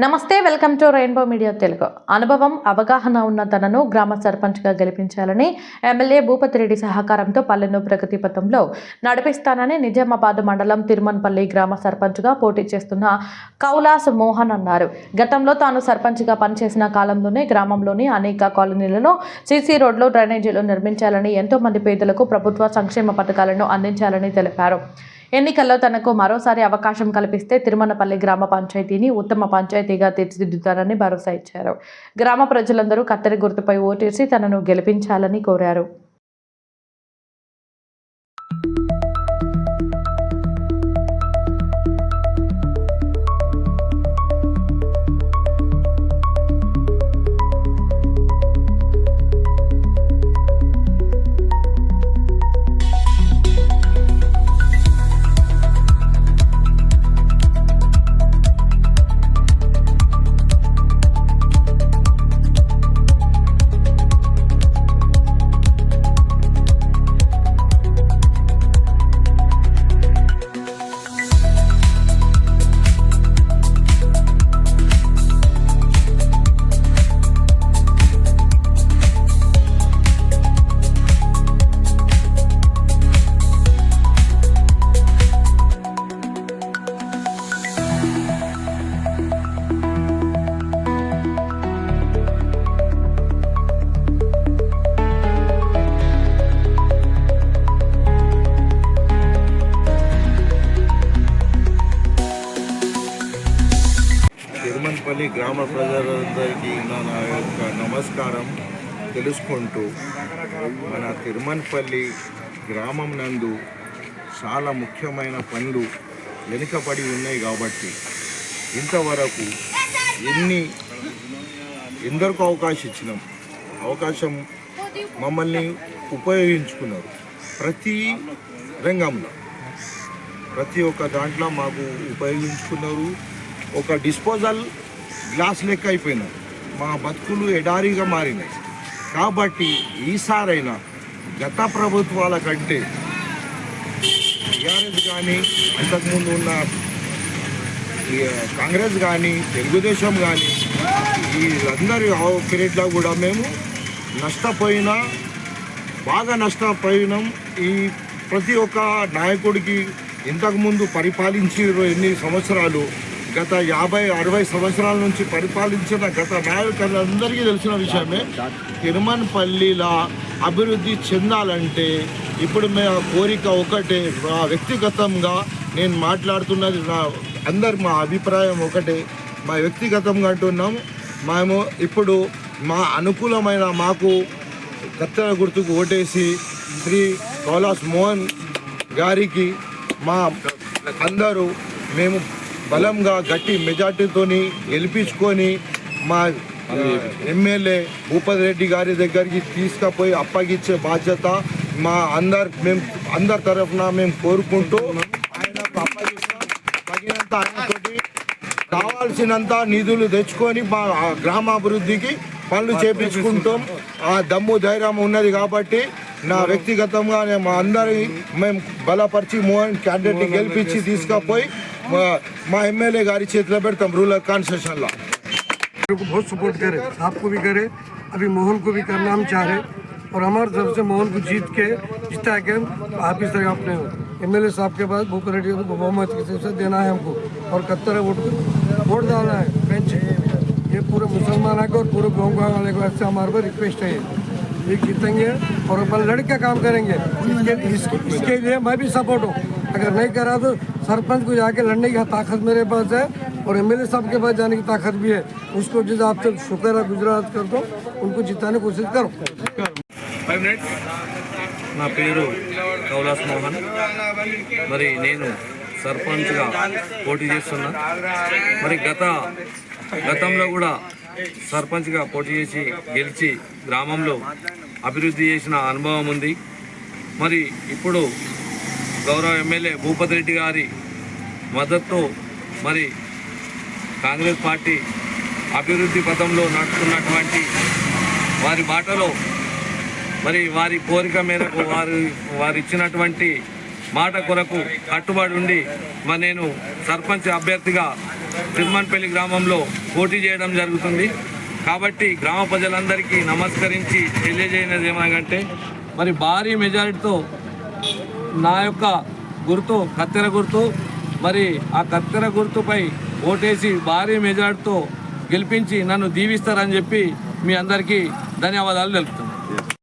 నమస్తే, welcome to rainbow media Telugu. అనుభవం అవగాహన ఉన్న తనను గ్రామ సర్పంచ్గా గెలిపించాలని ఎమ్మెల్యే భూపతిరెడ్డి సహకారంతో పల్లెను ప్రగతి పథంలో నడిపిస్తానని నిజామాబాద్ మండలం తిరుమన్పల్లి గ్రామ సర్పంచ్గా పోటీ చేస్తున్న కౌలాస్ మోహన్ అన్నారు. గతంలో తాను సర్పంచ్గా పనిచేసిన కాలంలోనే గ్రామంలోని అనేక కాలనీలలో సీసీ రోడ్లు, డ్రైనేజీలు నిర్మించాలని, ఎంతో మంది పేదలకు ప్రభుత్వ సంక్షేమ పథకాలను అందించాలని తెలిపారు. ఎన్నికల్లో తనకు మరోసారి అవకాశం కల్పిస్తే తిరుమనపల్లి గ్రామ పంచాయతీని ఉత్తమ పంచాయతీగా తీర్చిదిద్దుతారని భరోసా ఇచ్చారు. గ్రామ ప్రజలందరూ కత్తెర గుర్తుపై ఓటేసి తనను గెలిపించాలని కోరారు. తిరుమన్పల్లి గ్రామ ప్రజలందరికీ నా యొక్క నమస్కారం తెలుసుకుంటూ, మన తిరుమన్పల్లి గ్రామం నందు చాలా ముఖ్యమైన పనులు వెనుకబడి ఉన్నాయి కాబట్టి ఇంతవరకు ఎందరికో అవకాశం మమ్మల్ని ఉపయోగించుకున్నారు. ప్రతి రంగంలో ప్రతి ఒక్క దాంట్లో మాకు ఉపయోగించుకున్నారు. ఒక డిస్పోజల్ గ్లాస్ లెక్క అయిపోయినాయి. మా బతుకులు ఎడారిగా మారినాయి. కాబట్టి ఈసారైనా గత ప్రభుత్వాల కంటే టీఆర్ఎస్ కానీ, అంతకుముందు ఉన్న కాంగ్రెస్ కానీ, తెలుగుదేశం కానీ, వీళ్ళందరి పీరియడ్లో కూడా మేము బాగా నష్టపోయినాం. ఈ ప్రతి ఒక్క నాయకుడికి ఇంతకుముందు పరిపాలించారు ఎన్ని సంవత్సరాలు, గత 50-60 సంవత్సరాల నుంచి పరిపాలించిన గత నాయకులందరికీ తెలిసిన విషయమే. తిరుమన్పల్లిలో అభివృద్ధి చెందాలంటే ఇప్పుడు మా కోరిక ఒకటే. వ్యక్తిగతంగా నేను మాట్లాడుతున్నది, మా అభిప్రాయం ఒకటే. మా వ్యక్తిగతంగా అంటున్నాము. మేము ఇప్పుడు మా అనుకూలమైన మాకు కత్తెర గుర్తుకు ఓటేసి శ్రీ కౌలాస్ మోహన్ గారికి మా అందరూ మేము బలంగా గట్టి మెజార్టీతో గెలిపించుకొని మా ఎమ్మెల్యే భూపతిరెడ్డి గారి దగ్గరికి తీసుకుపోయి అప్పగించే బాధ్యత మేము అందరి తరఫున మేము కోరుకుంటూ ఆయనకు అప్పగిస్తాం. తగినంత ఆయనతోటి కావాల్సినంత నిధులు తెచ్చుకొని మా గ్రామాభివృద్ధికి పనులు చేపించుకుంటాం. ఆ దమ్ము ధైర్యం ఉన్నది కాబట్టి నా వ్యక్తిగతంగా మా అందరి మేము బలపరిచి మోహన్ క్యాండిడేట్ని గెలిపించి తీసుకుపోయి మా ఎమ్మెల్యే गारी చేతిలో పెడతాం रूरल कॉन्सेशन ला। को बहुत सपोर्ट करे, आपको भी करे, अभी मोहन को भी करना हम चाह रहे और हमारे तरफ से मोहन को जिता के आप इस तरह अपने एमएलए साहब के पास भूपतिरेड्डी को बहुमत से देना है हमको और कत्तर वोट डालना है बेंच। ये पूरे मुसलमान है और पूरे गाँव वाले को ऐसे हमारे पर रिक्वेस्ट है, ये जीतेंगे और अपन लड़के काम करेंगे। इसके लिए मैं भी सपोर्ट हूँ। अगर नहीं करा तो सरपंच को जाके लड़ने की ताकत मेरे पास है और एमएलए साहब के पास जाने की ताकत भी है। उसको जिस आपसे शुक्र है गुजरात कर दो, उनको जिताने की कोशिश करो। 5 मिनट्स। నా పేరు కౌలాస్ మోహన్. మరి నేను సర్పంచ్గా పోటీ చేస్తున్నా. మరి గతంలో కూడా సర్పంచ్గా పోటీ చేసి గెలిచి గ్రామంలో అభివృద్ధి చేసిన అనుభవం ఉంది. మరి ఇప్పుడు గౌరవ ఎమ్మెల్యే భూపతిరెడ్డి గారి మద్దతుతో మరి కాంగ్రెస్ పార్టీ అభివృద్ధి పథంలో నడుస్తున్నటువంటి వారి బాటలో మరి వారి కోరిక మేరకు వారు ఇచ్చినటువంటి మాట కొరకు కట్టుబడి ఉండి మరి నేను సర్పంచ్ అభ్యర్థిగా తిరుమన్పల్లి గ్రామంలో పోటీ చేయడం జరుగుతుంది. కాబట్టి గ్రామ ప్రజలందరికీ నమస్కరించి తెలియజేయనది ఏమనగంటే మరి భారీ మెజారిటీతో నా యొక్క గుర్తు కత్తెర గుర్తు, మరి ఆ కత్తెర గుర్తుపై ఓటేసి భారీ మెజారిటీతో గెలిపించి నన్ను దీవిస్తారని చెప్పి మీ అందరికీ ధన్యవాదాలు తెలుపుతున్నాను.